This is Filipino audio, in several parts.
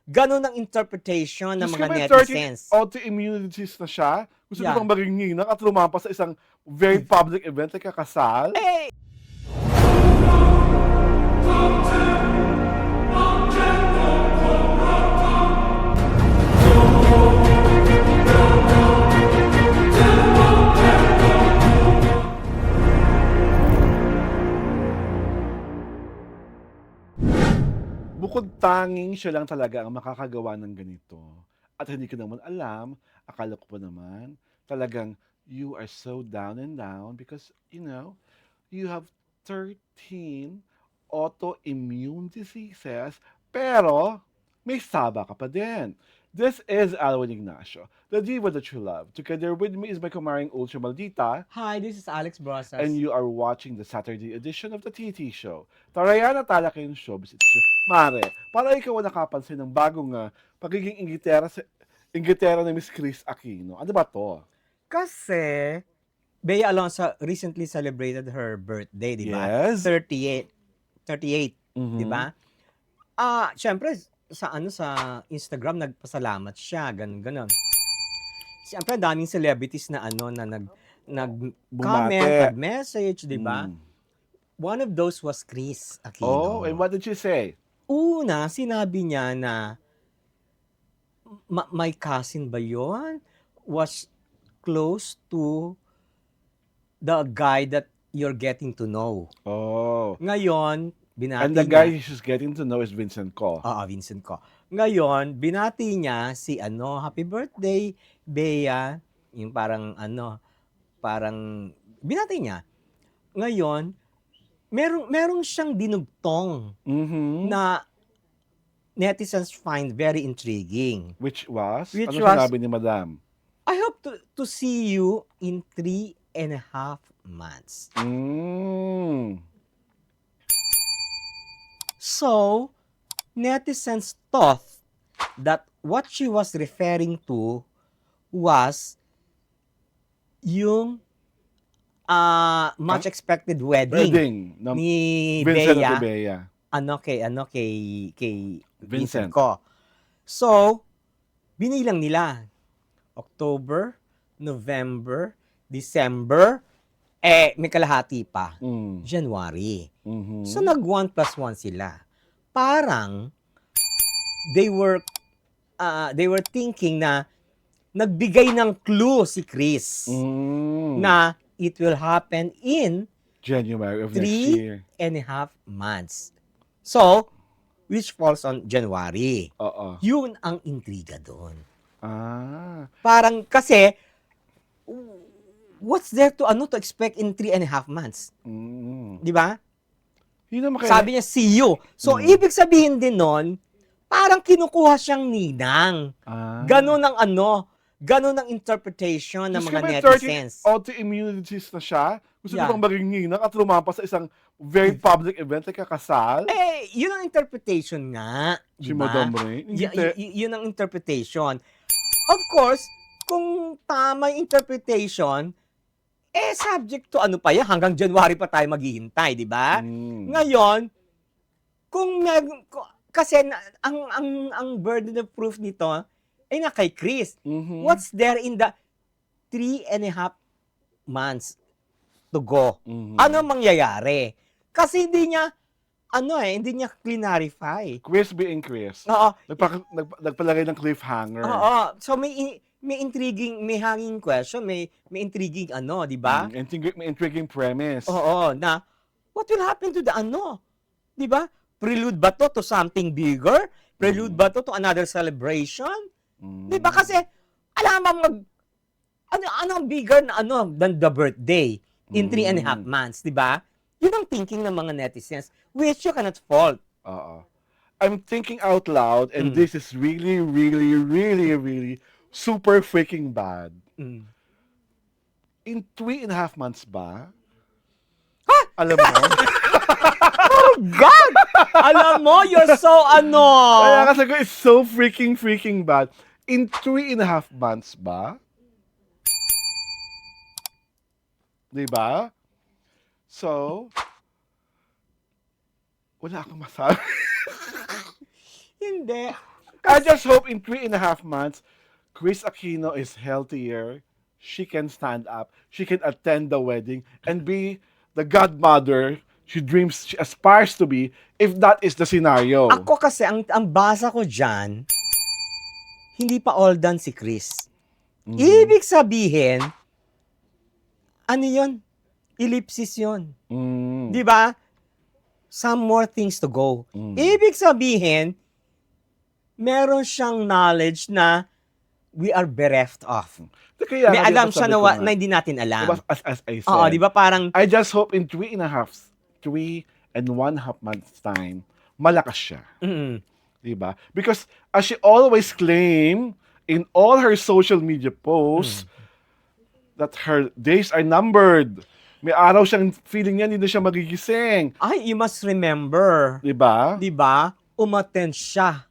Ganon ang interpretation ng Diyos mga ko, may 13 netizens. autoimmunities na siya. Gusto Yeah. ko bang maging ninang at lumampas sa isang very public event like kakasal? Eh, Bukod tanging siya lang talaga ang makakagawa ng ganito. At hindi ko naman alam, akala ko pa naman, talagang you are so down and down because, you have 13 autoimmune diseases, pero may saba ka pa din. This is Alwin Ignacio, the diva that you love. Together with me is my kumaring Ultra Maldita, hi, this is Alex Brosas. and you are watching the Saturday edition of the TT Show. Tarayan at tala kayong showbiz. Mare, para ikaw ang nakapansin ng bagong pagiging inggitera ni Miss Chris Aquino. Ano ba to? Kasi, Bea Alonso recently celebrated her birthday, di ba? Yes. 38. 38, Mhm. di ba? Syempre, sa Instagram, nagpasalamat siya, ganun. Syempre, daming celebrities na nag-comment, Bumate. nag-message, di ba? Mm. One of those was Chris Oh, Aquino. and what did she say? Una, sinabi niya na my cousin ba yun? Was close to the guy that you're getting to know. Oh. Ngayon, binati And the niya. guy she's getting to know is Vincent Ko. Vincent Ko. Ngayon, binati niya si happy birthday, Bea. Yung parang binati niya. Ngayon, merong siyang dinugtong Mhm. na netizens find very intriguing. Which was? Which Ano was- sinabi ni Madam? I hope to see you in 3.5 months. Mm. So, netizens thought that what she was referring to was yung much expected wedding Wedding ng ni Vincent Bea at Bea. kay Vincent. Vincent Ko. So, binilang nila October, November, December, may kalahati pa. Mm. January. Mhm. So nag 1+1 sila. Parang they were thinking na nagbigay ng clue si Chris Mm. na it will happen in January of next 3.5 year. months. So, which falls on January. Oo. Yun ang intriga doon. Ah. Parang kasi what's there to expect in 3.5 months? Mm. Di ba? Yun naman Sabi niya, see you. So, ibig sabihin din nun, parang kinukuha siyang ninang. Ah. Ganon ang interpretation ng Diyos mga ko, may 13 netizens. autoimmunities na siya. Gusto Yeah. ko bang maging ninang at lumampas sa isang very public event like kakasal? Yun ang interpretation nga. Si Diba? Madam Ray? Yun ang interpretation. Of course, kung tama yung interpretation, subject to hanggang January pa tayo maghihintay, di ba? Mm. Ngayon, kasi ang burden of proof nito ay na kay Chris. Mhm. What's there in the 3.5 months to go? Mhm. Ano mangyayari? Kasi hindi niya clarify. Chris being Chris. Oo. Nagpalagay ng cliffhanger. Oo. So may intriguing, may hanging question, may intriguing di ba? May intriguing premise. Oo, na what will happen to the di ba? Prelude ba to something bigger? Prelude ba to another celebration? Mm. Di ba? Kasi alam mo ang bigger na than the birthday in 3.5 months, di ba? Yun ang thinking ng mga netizens, which you cannot fault. Oo. I'm thinking out loud and this is really, really, really, really super freaking bad. Mm. In 3.5 months ba? Ha? Alam mo? Oh God! Alam mo, you're so Kaya kasi ko, it's so freaking bad. In 3.5 months ba? Diba? So, wala akong masabi. Hindi. I just hope in 3.5 months, Chris Aquino is healthier. She can stand up. She can attend the wedding and be the godmother she aspires to be, if that is the scenario. Ako kasi, ang basa ko dyan, hindi pa all done si Chris. Mhm. Ibig sabihin, ano yun? Ellipsis yun. Mm. Di ba? Some more things to go. Mm. Ibig sabihin, meron siyang knowledge na we are bereft of. Kaya May nga, di ba alam siya sabi na, ko nga, na hindi natin di alam. ba, as I said, Oo, di ba parang, I just hope in 3.5 months time, malakas siya. mm, Di ba? Because as she always claim in all her social media posts that her days are numbered. May araw siyang feeling niya, hindi na siya magigising. ay, you must remember, Di ba? di ba, umattend siya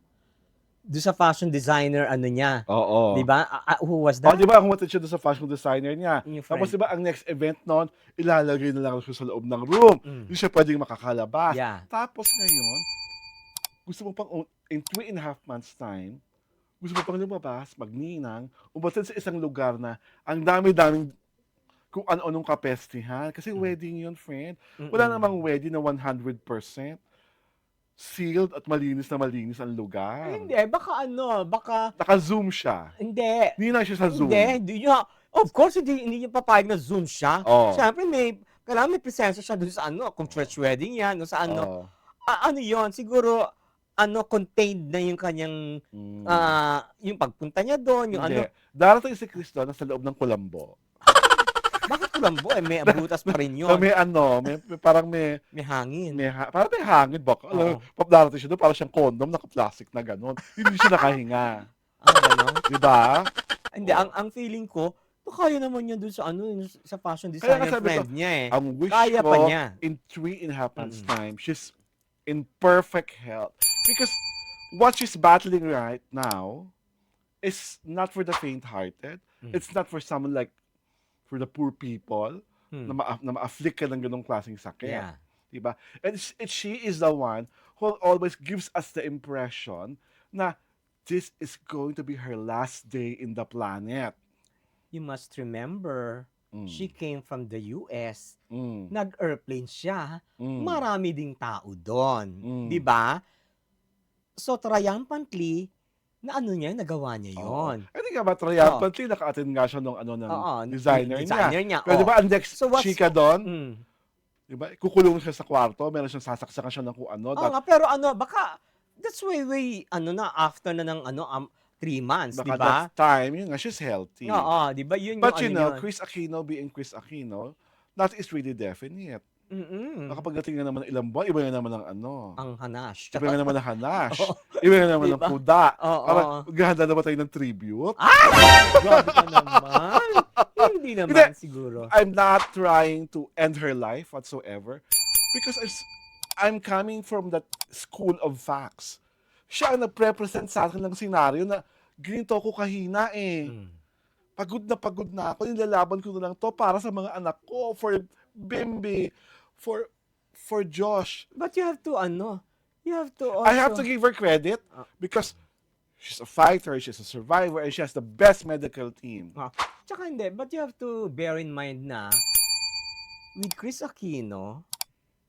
doon sa fashion designer, ano niya. Oo. Di ba? Who was Oh, that? di ba, kumatin siya doon sa fashion designer niya. Yung Tapos friend. di ba, ang next event noon, ilalagay na lang siya sa loob ng room. Mm. Hindi siya pwedeng makakalabas. Yeah. Tapos ngayon, gusto mo pang, in 3.5 months time, gusto mo pang lumabas, magninang, umattend sa isang lugar na ang dami-daming kung ano-anong kapestihan. Kasi wedding yun, friend. Wala namang wedding na 100% sealed at malinis na malinis ang lugar. Ay, hindi, baka, Naka-zoom siya. hindi. Hindi na siya sa Zoom. Hindi niya, of course, hindi niya papayag na Zoom siya. Oo. Siyempre, kailangan may presensya siya doon sa ano, kung church wedding yan, o sa ano. Oo. Ano yon siguro, contained na yung kanyang, Mm. yung pagpunta niya doon, yung Hindi. ano. Darating si Cristo na sa loob ng kulambo. Bakit kulambo? May abutas pa rin yun. So, may parang may May hangin. parang may hangin ba? Alam, pag darating siya doon, parang siyang condom, naka-plastic na gano'n. Hindi siya nakahinga. Gano'n? Di ba? Hindi, ang feeling ko, kaya naman niya doon sa sa fashion Kaya nga designer sabi friend ko, niya eh. Ang wish Kaya ko, pa niya. in 3.5 months time, she's in perfect health. Because what she's battling right now is not for the faint-hearted. It's not for someone like, for the poor people, na ma-afflict ka ng ganong klaseng sakit. Yeah. Diba? And she is the one who always gives us the impression na this is going to be her last day in the planet. You must remember, she came from the US. Mm. Nag-airplane siya. Mm. Marami ding tao doon. Mm. Di ba? So, triumphantly, nagawa niya Oo. yon. Hindi nga ba, triumphantly, naka-attend nga siya ng designer niya. Pero oo. di ba, ang next So, what's- chika doon, Mm. di ba, kukulong siya sa kwarto, meron siyang sasaksakan siya ng kung ano. Oo nga, pero baka, that's way, after na ng 3 months, di Baka ba? that time, yun nga, she's healthy. Oo, di ba? Yun But yung you know, yun. Chris Aquino being Chris Aquino, that is really definite. Baka pagdating na naman ng ilang buwan, iba na naman ang Ang hanash. Iba na naman ang hanash. Oo. Iba na naman ang Diba? kuda. Oo. Parang, maghahanda na ba tayo ng tribute? Grabe ka naman. Hindi naman Hindi. siguro. I'm not trying to end her life whatsoever because I'm coming from that school of facts. Siya ang nag-represent sa akin ng senaryo na ganito ako kahina eh. Pagod na ako. Nilalaban ko na lang to para sa mga anak ko, for Bimbi, for Josh. But you have to you have to also... I have to give her credit because she's a fighter, she's a survivor, and she has the best medical team. Tsaka hindi, but you have to bear in mind na with Chris Aquino,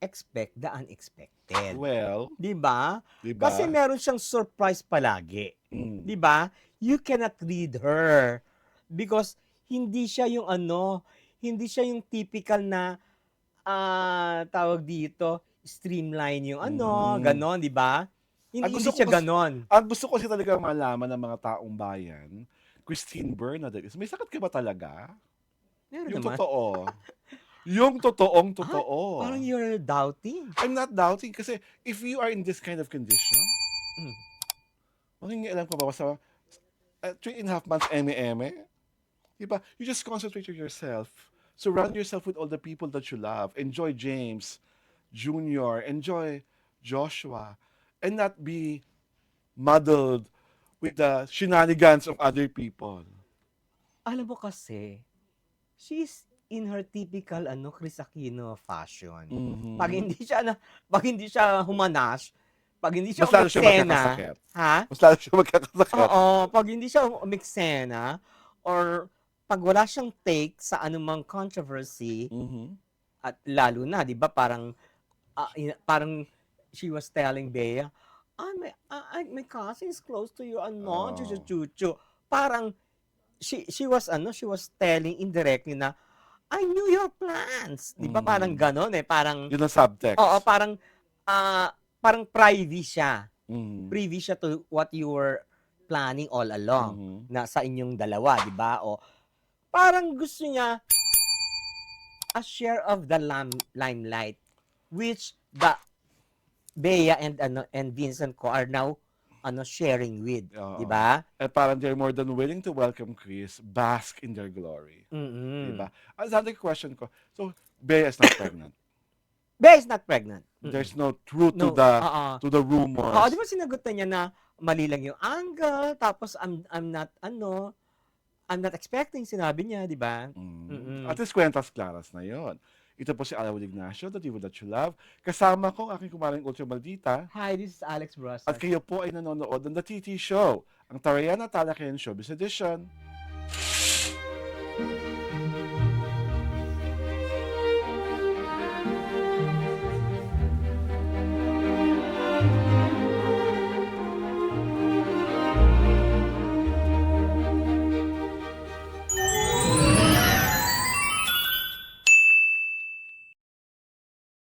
expect the unexpected. Well, Di ba? diba? Kasi meron siyang surprise palagi. Mm. Di ba? You cannot read her because hindi siya yung hindi siya yung typical na tawag dito, streamline yung ganon, di ba? Hindi siya ganon. Ang gusto ko kasi talaga malaman ng mga taong bayan, Christine Bernadette, may sakit ka ba talaga? Meron Yung naman. totoo. Yung totoong totoo. Parang you're doubting. I'm not doubting kasi if you are in this kind of condition, alam ko ba sa 3.5 months eme-eme, diba? You just concentrate on yourself. Surround yourself with all the people that you love. Enjoy James Jr., enjoy Joshua, and not be muddled with the shenanigans of other people. Alam mo kasi, she's in her typical Chris Aquino fashion. Mhm. Pag hindi siya humanash, pag hindi siya Mas lalo siya umeksena, magkakasakit. ha? Mas lalo siya magkakasakit. Oo, pag hindi siya umeksena or pag wala siyang take sa anumang controversy Mhm. at lalo na 'di ba parang parang she was telling Bea, my cousin is close to you ano, Oo. chuchu. Parang she was telling indirectly na I knew your plans. 'Di ba parang Mhm. gano'n eh, parang Yun ang oo, subtext. parang privy siya. Mhm. Privy siya to what you were planning all along Mhm. na sa inyong dalawa, 'di ba? O parang gusto niya a share of the limelight which the Bea and Vincent ko are now sharing with, 'di Oo. ba? At parang they're more than willing to welcome Chris, bask in their glory. 'Di Mm. ba? Ang sabi question ko, so Bea is not pregnant. Bea is not pregnant. Mm. There's no truth No, oo. to the Oo, 'di rumors. ba sinagot na niya na mali lang yung angle, tapos I'm not expecting, sinabi niya, 'di ba? At Mm. least kwentas klaras na yon. Ito po si Alawin Ignacio, The Diva That You Love. Kasama ko ang aking kumaring Ultra Maldita. Hi, this is Alex At Brosas. kayo po ay nanonood ng The TT Show, ang Tarayan at Talakayan Showbiz Edition.